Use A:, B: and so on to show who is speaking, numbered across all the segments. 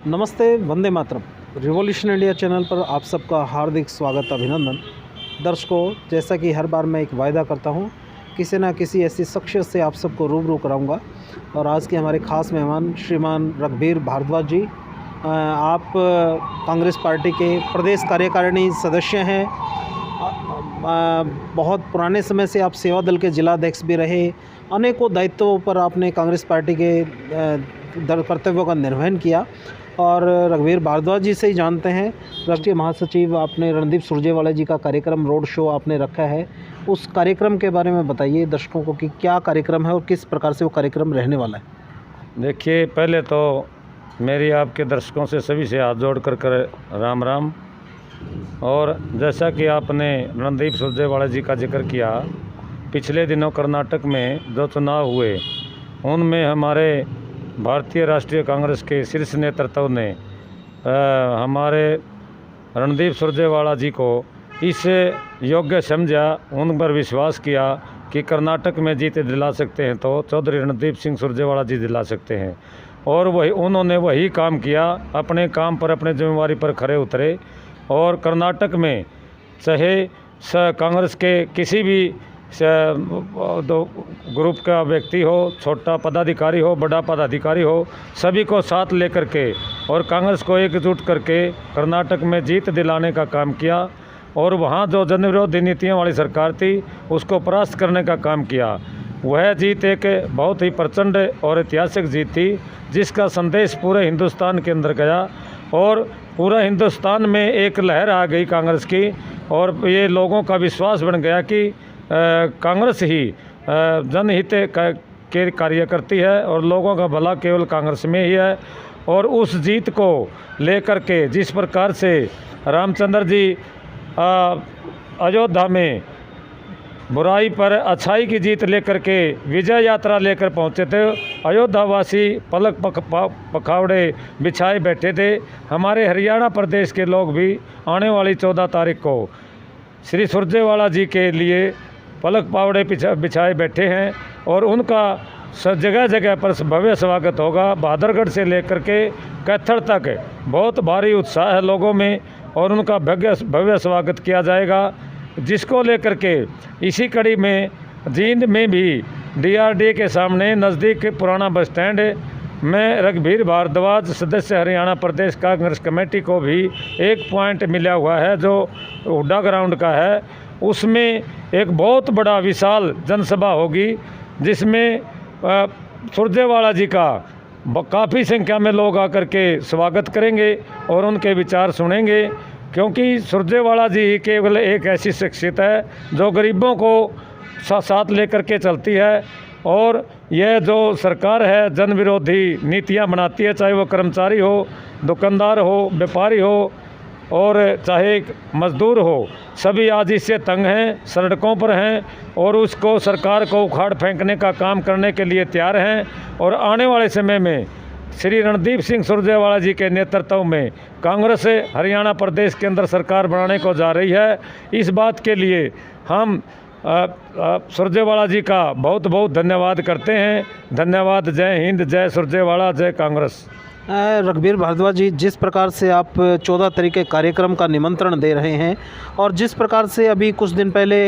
A: नमस्ते, Vande Mataram. Revolution India channel पर आप सबका हार्दिक स्वागत, अभिनंदन। दर्शकों, जैसा कि हर बार मैं एक वायदा करता हूं, किसी ना किसी ऐसी शख्सियत से आप सबको रूबरू कराऊंगा। और आज के हमारे ख़ास मेहमान श्रीमान रघबीर भारद्वाज जी, आप कांग्रेस पार्टी के प्रदेश कार्यकारिणी सदस्य हैं। बहुत पुराने समय से आप सेवा दल के जिलाध्यक्ष भी रहे। अनेकों दायित्वों पर आपने कांग्रेस पार्टी के कर्तव्यों का निर्वहन किया। और रघबीर भारद्वाज जी से ही जानते हैं, राष्ट्रीय महासचिव आपने रणदीप सुरजेवाला जी का कार्यक्रम रोड शो आपने रखा है। उस कार्यक्रम के बारे में बताइए दर्शकों को कि क्या कार्यक्रम है और किस प्रकार से वो कार्यक्रम रहने वाला है।
B: देखिए, पहले तो मेरी आपके दर्शकों से सभी से हाथ जोड़ कर राम राम। और जैसा कि आपने रणदीप सुरजेवाला जी का जिक्र किया, पिछले दिनों कर्नाटक में जो चुनाव हुए उनमें हमारे भारतीय राष्ट्रीय कांग्रेस के शीर्ष नेतृत्व ने हमारे रणदीप सुरजेवाला जी को इस योग्य समझा, उन पर विश्वास किया कि कर्नाटक में जीत दिला सकते हैं तो चौधरी रणदीप सिंह सुरजेवाला जी दिला सकते हैं। और उन्होंने वही काम किया, अपने काम पर, अपने जिम्मेवारी पर खरे उतरे। और कर्नाटक में चाहे कांग्रेस के किसी भी ग्रुप का व्यक्ति हो, छोटा पदाधिकारी हो, बड़ा पदाधिकारी हो, सभी को साथ लेकर के और कांग्रेस को एकजुट करके कर्नाटक में जीत दिलाने का काम किया। और वहाँ जो जनविरोधी नीतियों वाली सरकार थी उसको परास्त करने का काम किया। वह जीत एक बहुत ही प्रचंड और ऐतिहासिक जीत थी, जिसका संदेश पूरे हिंदुस्तान के अंदर गया और पूरा हिंदुस्तान में एक लहर आ गई कांग्रेस की। और ये लोगों का विश्वास बन गया कि कांग्रेस ही जनहित के कार्य करती है और लोगों का भला केवल कांग्रेस में ही है। और उस जीत को लेकर के जिस प्रकार से रामचंद्र जी अयोध्या में बुराई पर अच्छाई की जीत लेकर के विजय यात्रा लेकर पहुंचे थे, अयोध्यावासी पलक पखावड़े बिछाए बैठे थे। हमारे हरियाणा प्रदेश के लोग भी आने वाली 14 तारीख को श्री सुरजेवाला जी के लिए पलक पावड़े बिछाए बैठे हैं और उनका जगह जगह पर भव्य स्वागत होगा। बहादुरगढ़ से लेकर के कैथल तक बहुत भारी उत्साह है लोगों में और उनका भव्य स्वागत किया जाएगा, जिसको लेकर के इसी कड़ी में जींद में भी DRDA के सामने नज़दीक पुराना बस स्टैंड में रघबीर भारद्वाज सदस्य हरियाणा प्रदेश कांग्रेस कमेटी को भी एक पॉइंट मिला हुआ है जो हुड्डा ग्राउंड का है। उसमें एक बहुत बड़ा विशाल जनसभा होगी, जिसमें सुरजेवाला जी का काफ़ी संख्या में लोग आकर के स्वागत करेंगे और उनके विचार सुनेंगे। क्योंकि सुरजेवाला जी केवल एक ऐसी शख्सियत है जो गरीबों को साथ लेकर के चलती है। और यह जो सरकार है जन विरोधी नीतियां बनाती है, चाहे वो कर्मचारी हो, दुकानदार हो, व्यापारी हो और चाहे मजदूर हो, सभी आज इससे तंग हैं, सड़कों पर हैं और उसको सरकार को उखाड़ फेंकने का काम करने के लिए तैयार हैं। और आने वाले समय में श्री रणदीप सिंह सुरजेवाला जी के नेतृत्व में कांग्रेस हरियाणा प्रदेश के अंदर सरकार बनाने को जा रही है। इस बात के लिए हम सुरजेवाला जी का बहुत बहुत धन्यवाद करते हैं। धन्यवाद। जय हिंद, जय सुरजेवाला, जय कांग्रेस।
A: रघबीर भारद्वाज जी, जिस प्रकार से आप 14 तारीख के कार्यक्रम का निमंत्रण दे रहे हैं और जिस प्रकार से अभी कुछ दिन पहले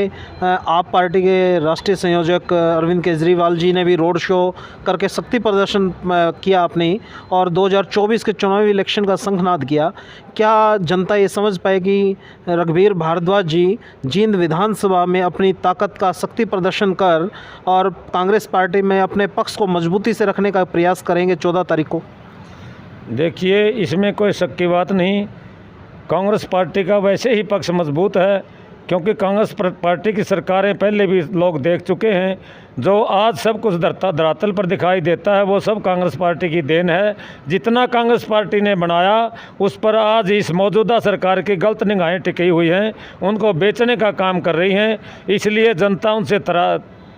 A: आप पार्टी के राष्ट्रीय संयोजक अरविंद केजरीवाल जी ने भी रोड शो करके शक्ति प्रदर्शन किया आपने, और 2024 के चुनावी इलेक्शन का शंखनाद किया, क्या जनता ये समझ पाएगी रघबीर भारद्वाज जी जींद विधानसभा में अपनी ताकत का शक्ति प्रदर्शन कर और कांग्रेस पार्टी में अपने पक्ष को मजबूती से रखने का प्रयास करेंगे 14 तारीख को?
B: देखिए, इसमें कोई शक की बात नहीं। कांग्रेस पार्टी का वैसे ही पक्ष मजबूत है, क्योंकि कांग्रेस पार्टी की सरकारें पहले भी लोग देख चुके हैं। जो आज सब कुछ धरातल पर दिखाई देता है वो सब कांग्रेस पार्टी की देन है। जितना कांग्रेस पार्टी ने बनाया उस पर आज इस मौजूदा सरकार की गलत निगाहें टिकी हुई हैं, उनको बेचने का काम कर रही हैं। इसलिए जनता उनसे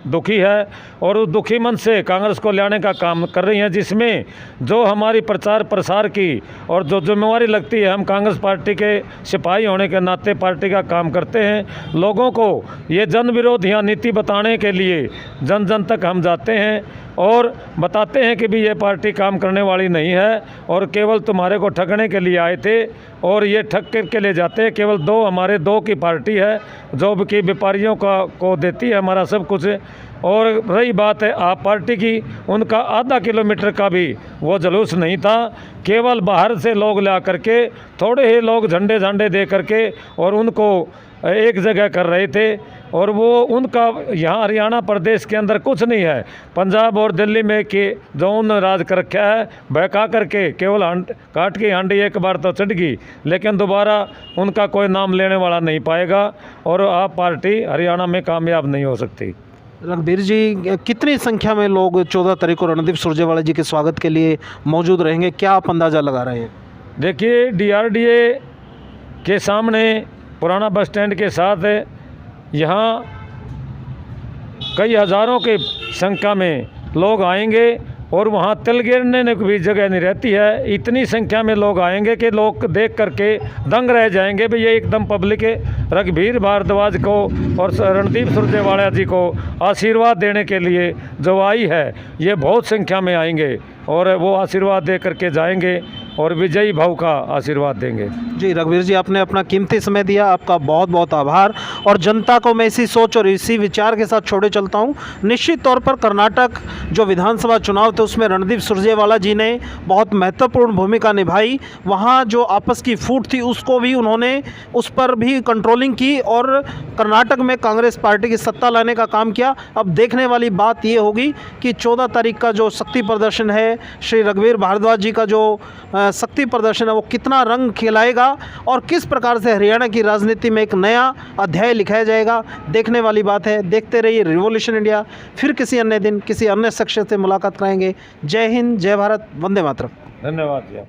B: दुखी है और उस दुखी मन से कांग्रेस को लाने का काम कर रही हैं, जिसमें जो हमारी प्रचार प्रसार की और जो जिम्मेवारी लगती है, हम कांग्रेस पार्टी के सिपाही होने के नाते पार्टी का काम करते हैं। लोगों को ये जन विरोधियाँ नीति बताने के लिए जन जन तक हम जाते हैं और बताते हैं कि भी ये पार्टी काम करने वाली नहीं है और केवल तुम्हारे को ठगने के लिए आए थे और ये ठग करके ले जाते हैं। केवल हमारे दो की पार्टी है जो कि व्यापारियों को देती है हमारा सब कुछ। और रही बात है आप पार्टी की, उनका आधा किलोमीटर का भी वो जुलूस नहीं था, केवल बाहर से लोग ला करके थोड़े ही लोग झंडे दे करके और उनको एक जगह कर रहे थे। और वो उनका यहाँ हरियाणा प्रदेश के अंदर कुछ नहीं है। पंजाब और दिल्ली में के जो उन राज कर रखा है बहका करके केवल काट की हांडी एक बार तो चढ़ गई, लेकिन दोबारा उनका कोई नाम लेने वाला नहीं पाएगा और आप पार्टी हरियाणा में कामयाब नहीं हो सकती।
A: रघबीर जी, कितनी संख्या में लोग 14 तारीख को रणदीप सुरजेवाला जी के स्वागत के लिए मौजूद रहेंगे, क्या आप अंदाज़ा लगा रहे हैं?
B: देखिए, DRDA के सामने पुराना बस स्टैंड के साथ यहाँ कई हज़ारों के संख्या में लोग आएंगे और वहाँ तिल गिरने की भी जगह नहीं रहती है। इतनी संख्या में लोग आएंगे कि लोग देख करके दंग रह जाएंगे भी ये एकदम पब्लिक रघबीर भारद्वाज को और रणदीप सुरजेवाला जी को आशीर्वाद देने के लिए जो आई है, ये बहुत संख्या में आएंगे और वो आशीर्वाद दे करके जाएंगे और विजयी भाव का आशीर्वाद देंगे।
A: जी रघबीर जी, आपने अपना कीमती समय दिया, आपका बहुत बहुत आभार। और जनता को मैं इसी सोच और इसी विचार के साथ छोड़े चलता हूँ। निश्चित तौर पर कर्नाटक जो विधानसभा चुनाव थे उसमें रणदीप सुरजेवाला जी ने बहुत महत्वपूर्ण भूमिका निभाई। वहाँ जो आपस की फूट थी उसको भी उन्होंने उस पर भी कंट्रोलिंग की और कर्नाटक में कांग्रेस पार्टी की सत्ता लाने का काम किया। अब देखने वाली बात ये होगी कि 14 तारीख का जो शक्ति प्रदर्शन है, श्री रघबीर भारद्वाज जी का जो शक्ति प्रदर्शन है, वो कितना रंग खिलाएगा और किस प्रकार से हरियाणा की राजनीति में एक नया अध्याय लिखाया जाएगा, देखने वाली बात है। देखते रहिए रिवॉल्यूशन इंडिया। फिर किसी अन्य दिन किसी अन्य शख्स से मुलाकात कराएंगे। जय हिंद, जय भारत, वंदे मातरम।
B: धन्यवाद।